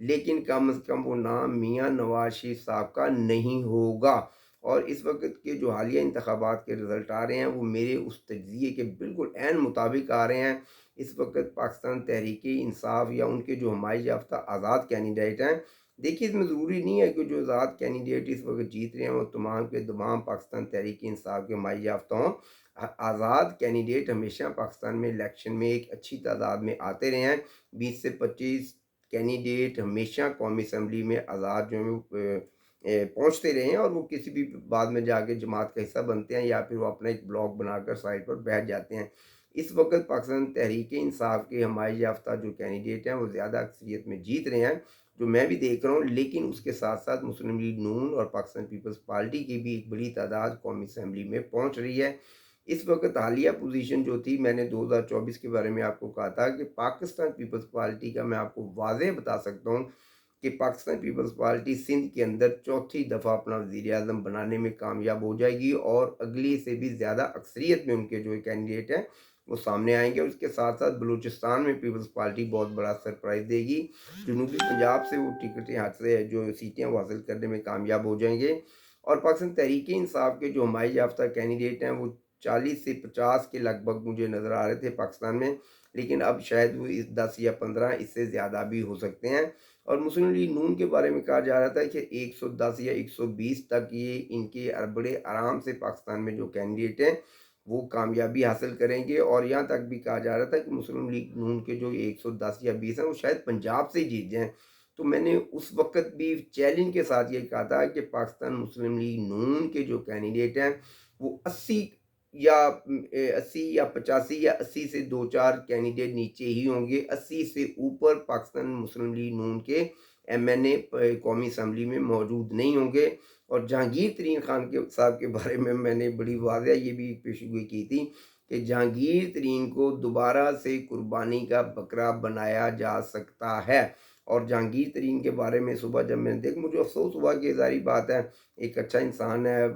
لیکن کم از کم وہ نام میاں نواز شریف صاحب کا نہیں ہوگا۔ اور اس وقت کے جو حالیہ انتخابات کے رزلٹ آ رہے ہیں وہ میرے اس تجزیے کے بالکل عین مطابق آ رہے ہیں۔ اس وقت پاکستان تحریک انصاف یا ان کے جو حمایت یافتہ آزاد کینڈیڈیٹ ہیں، دیکھیے اس میں ضروری نہیں ہے کہ جو آزاد کینڈیڈیٹ اس وقت جیت رہے ہیں وہ تمام کے تمام پاکستان تحریک انصاف کے حمایت یافتہ ہوں۔ آزاد کینڈیڈیٹ ہمیشہ پاکستان میں الیکشن میں ایک اچھی تعداد میں آتے رہے ہیں۔ 20 سے 25 کینڈیڈیٹ ہمیشہ قومی اسمبلی میں آزاد جو ہے پہنچتے رہے ہیں، اور وہ کسی بھی بعد میں جا کے جماعت کا حصہ بنتے ہیں یا پھر وہ اپنا ایک بلاک بنا کر سائٹ پر بیٹھ جاتے ہیں۔ اس وقت پاکستان تحریک انصاف کے حمایت یافتہ جو کینڈیڈیٹ ہیں وہ زیادہ اکثریت میں جیت رہے ہیں، جو میں بھی دیکھ رہا ہوں۔ لیکن اس کے ساتھ ساتھ مسلم لیگ نون اور پاکستان پیپلز پارٹی کی بھی ایک بڑی تعداد قومی اسمبلی میں پہنچ رہی ہے۔ اس وقت حالیہ پوزیشن جو تھی، میں نے 2024 کے بارے میں آپ کو کہا تھا کہ پاکستان پیپلز پارٹی کا میں آپ کو واضح بتا سکتا ہوں کہ پاکستان پیپلز پارٹی سندھ کے اندر چوتھی دفعہ اپنا وزیر اعظم بنانے میں کامیاب ہو جائے گی، اور اگلی سے بھی زیادہ اکثریت میں ان کے جو کینڈیڈیٹ ہیں وہ سامنے آئیں گے۔ اور اس کے ساتھ ساتھ بلوچستان میں پیپلز پارٹی بہت بڑا سرپرائز دے گی۔ جنوبی پنجاب سے وہ ٹکٹیں ہاتھ سے جو سیٹیں وہ حاصل کرنے میں کامیاب ہو جائیں گے۔ اور پاکستان تحریک انصاف کے جو حمایت یافتہ کینڈیڈیٹ ہیں وہ 40 سے 50 کے لگ بھگ مجھے نظر آ رہے تھے پاکستان میں، لیکن اب شاید وہ 10 یا 15 اس سے زیادہ بھی ہو سکتے ہیں۔ اور مسلم لیگ نون کے بارے میں کہا جا رہا تھا کہ 110 یا 120 تک یہ ان کے بڑے آرام سے پاکستان میں جو کینڈیڈیٹ ہیں وہ کامیابی حاصل کریں گے۔ اور یہاں تک بھی کہا جا رہا تھا کہ مسلم لیگ نون کے جو 110 یا 20 ہیں وہ شاید پنجاب سے جیت جائیں۔ تو میں نے اس وقت بھی چیلنج کے ساتھ یہ کہا تھا کہ پاکستان مسلم لیگ نون کے جو کینڈیڈیٹ ہیں وہ 80 یا 85 یا 80 سے 2-4 کینڈیڈیٹ نیچے ہی ہوں گے۔ 80 سے اوپر پاکستان مسلم لیگ نون کے MNA قومی اسمبلی میں موجود نہیں ہوں گے۔ اور جہانگیر ترین خان کے صاحب کے بارے میں نے بڑی واضح یہ بھی پیشگوئی کی تھی کہ جہانگیر ترین کو دوبارہ سے قربانی کا بکرا بنایا جا سکتا ہے۔ اور جہانگیر ترین کے بارے میں صبح جب میں نے دیکھ، مجھے افسوس ہوا کہ ظاہری بات ہے ایک اچھا انسان ہے،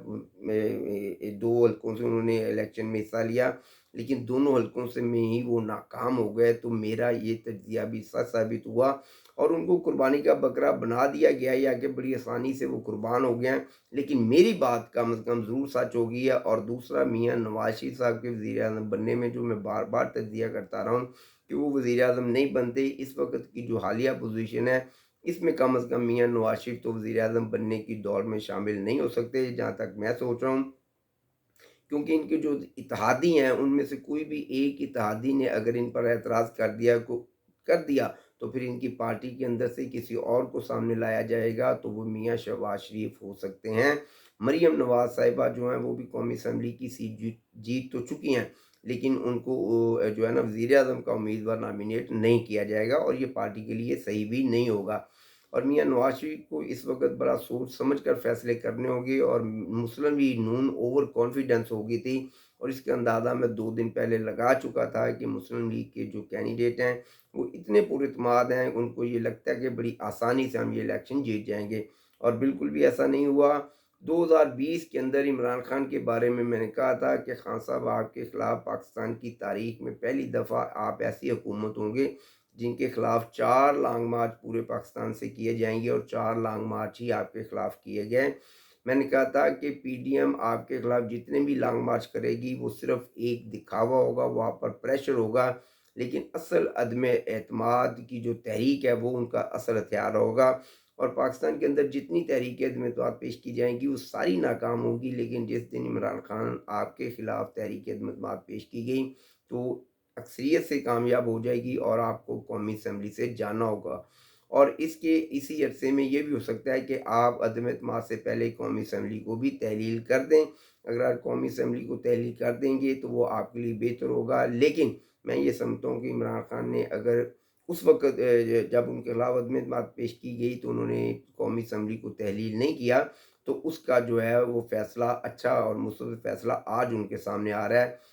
2 حلقوں سے انہوں نے الیکشن میں حصہ لیا لیکن دونوں حلقوں سے میں ہی وہ ناکام ہو گئے۔ تو میرا یہ تجزیہ بھی سچ ثابت ہوا اور ان کو قربانی کا بکرا بنا دیا گیا، یا کہ بڑی آسانی سے وہ قربان ہو گئے ہیں۔ لیکن میری بات کم از کم ضرور سچ ہوگی ہے۔ اور دوسرا، میاں نواز شریف صاحب کے وزیر اعظم بننے میں جو میں بار بار تجزیہ کرتا رہا ہوں کہ وہ وزیر اعظم نہیں بنتے، اس وقت کی جو حالیہ پوزیشن ہے اس میں کم از کم میاں نواز شریف تو وزیر اعظم بننے کی دوڑ میں شامل نہیں ہو سکتے، جہاں تک میں سوچ رہا ہوں۔ کیونکہ ان کے جو اتحادی ہیں ان میں سے کوئی بھی ایک اتحادی نے اگر ان پر اعتراض کر دیا تو پھر ان کی پارٹی کے اندر سے کسی اور کو سامنے لایا جائے گا، تو وہ میاں شہباز شریف ہو سکتے ہیں۔ مریم نواز صاحبہ جو ہیں وہ بھی قومی اسمبلی کی سیٹ جیت تو چکی ہیں، لیکن ان کو جو ہے نا وزیر اعظم کا امیدوار نامینیٹ نہیں کیا جائے گا، اور یہ پارٹی کے لیے صحیح بھی نہیں ہوگا۔ اور میاں نواز شریف کو اس وقت بڑا سوچ سمجھ کر فیصلے کرنے ہوں گے۔ اور مسلم لیگ نون اوور کانفیڈنس ہو گئی تھی، اور اس کا اندازہ میں 2 دن پہلے لگا چکا تھا کہ مسلم لیگ کے جو کینڈیڈیٹ ہیں وہ اتنے پر اعتماد ہیں، ان کو یہ لگتا ہے کہ بڑی آسانی سے ہم یہ الیکشن جیت جائیں گے، اور بالکل بھی ایسا نہیں ہوا۔ 2020 کے اندر عمران خان کے بارے میں نے کہا تھا کہ خان صاحب آپ کے خلاف پاکستان کی تاریخ میں پہلی دفعہ آپ ایسی حکومت ہوں گے جن کے خلاف 4 لانگ مارچ پورے پاکستان سے کیے جائیں گے، اور 4 لانگ مارچ ہی آپ کے خلاف کیے گئے۔ میں نے کہا تھا کہ PDM آپ کے خلاف جتنے بھی لانگ مارچ کرے گی وہ صرف ایک دکھاوا ہوگا، وہ آپ پر پریشر ہوگا، لیکن اصل عدم اعتماد کی جو تحریک ہے وہ ان کا اصل ہتھیار ہوگا۔ اور پاکستان کے اندر جتنی تحریک عدم اعتماد پیش کی جائیں گی وہ ساری ناکام ہوگی، لیکن جس دن عمران خان آپ کے خلاف تحریک عدم اعتماد پیش کی گئی تو اکثریت سے کامیاب ہو جائے گی اور آپ کو قومی اسمبلی سے جانا ہوگا۔ اور اسی عرصے میں یہ بھی ہو سکتا ہے کہ آپ عدم اعتماد سے پہلے قومی اسمبلی کو بھی تحلیل کر دیں۔ اگر آپ قومی اسمبلی کو تحلیل کر دیں گے تو وہ آپ کے لیے بہتر ہوگا، لیکن میں یہ سمجھتا ہوں کہ عمران خان نے اگر اس وقت جب ان کے خلاف عدم اعتماد پیش کی گئی تو انہوں نے قومی اسمبلی کو تحلیل نہیں کیا، تو اس کا جو ہے وہ فیصلہ اچھا اور مثبت فیصلہ آج ان کے سامنے آ رہا ہے۔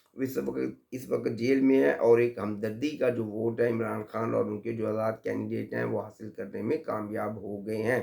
اس وقت جیل میں ہے، اور ایک ہمدردی کا جو ووٹ ہے عمران خان اور ان کے جو آزاد کینڈیڈیٹ ہیں وہ حاصل کرنے میں کامیاب ہو گئے ہیں۔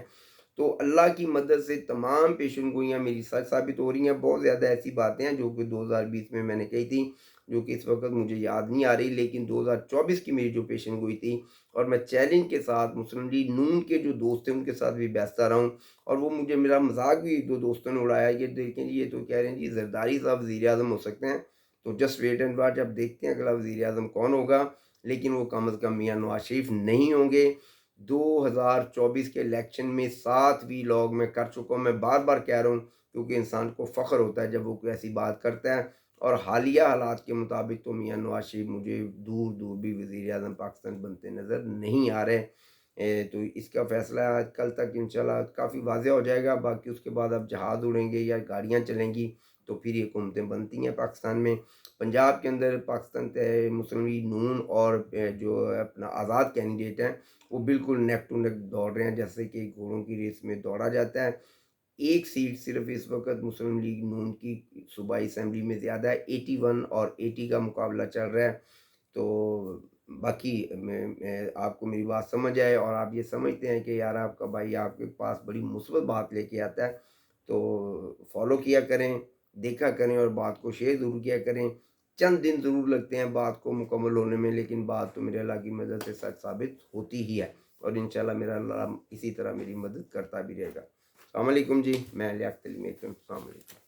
تو اللہ کی مدد سے تمام پیشن گوئیاں میری سچ ثابت ہو رہی ہیں۔ بہت زیادہ ایسی باتیں ہیں جو کہ 2020 میں نے کہی تھی، جو کہ اس وقت مجھے یاد نہیں آ رہی، لیکن 2024 کی میری جو پیشن گوئی تھی، اور میں چیلنج کے ساتھ مسلم لیگ نون کے جو دوست ہیں ان کے ساتھ بھی بیستہ رہا ہوں، اور وہ مجھے میرا مذاق بھی دو دوستوں نے اڑایا کہ دیکھیں جی یہ تو کہہ رہے ہیں جی زرداری صاحب وزیر اعظم ہو سکتے ہیں، تو جسٹ ویٹ اینڈ واچ، اب دیکھتے ہیں اگلا وزیر اعظم کون ہوگا، لیکن وہ کم از کم میاں نواز شریف نہیں ہوں گے۔ 2024 کے الیکشن میں 7 وی لاگ میں کر چکا ہوں، میں بار بار کہہ رہا ہوں، کیونکہ انسان کو فخر ہوتا ہے جب وہ کوئی ایسی بات کرتا ہے، اور حالیہ حالات کے مطابق تو میاں نواز شریف مجھے دور دور بھی وزیر اعظم پاکستان بنتے نظر نہیں آ رہے۔ تو اس کا فیصلہ کل تک انشاءاللہ کافی واضح ہو جائے گا، باقی اس کے بعد اب جہاز اڑیں گے یا گاڑیاں چلیں گی تو پھر یہ حکومتیں بنتی ہیں پاکستان میں۔ پنجاب کے اندر پاکستان مسلم لیگ نون اور جو اپنا آزاد کینڈیڈیٹ ہیں وہ بالکل نیک ٹو نیک دوڑ رہے ہیں، جیسے کہ گھوڑوں کی ریس میں دوڑا جاتا ہے۔ ایک سیٹ صرف اس وقت مسلم لیگ نون کی صوبائی اسمبلی میں زیادہ ہے، 81 اور 80 کا مقابلہ چل رہا ہے۔ تو باقی آپ کو میری بات سمجھ آئے اور آپ یہ سمجھتے ہیں کہ یار آپ کا بھائی آپ کے پاس بڑی مثبت بات لے کے آتا ہے، تو فالو کیا کریں، دیکھا کریں اور بات کو شیئر ضرور کیا کریں۔ چند دن ضرور لگتے ہیں بات کو مکمل ہونے میں، لیکن بات تو میرے اللہ کی مدد سے سچ ثابت ہوتی ہی ہے، اور انشاءاللہ میرا اللہ اسی طرح میری مدد کرتا بھی رہے گا۔ السلام علیکم جی، میں لیاقت علی میکن، السلام علیکم۔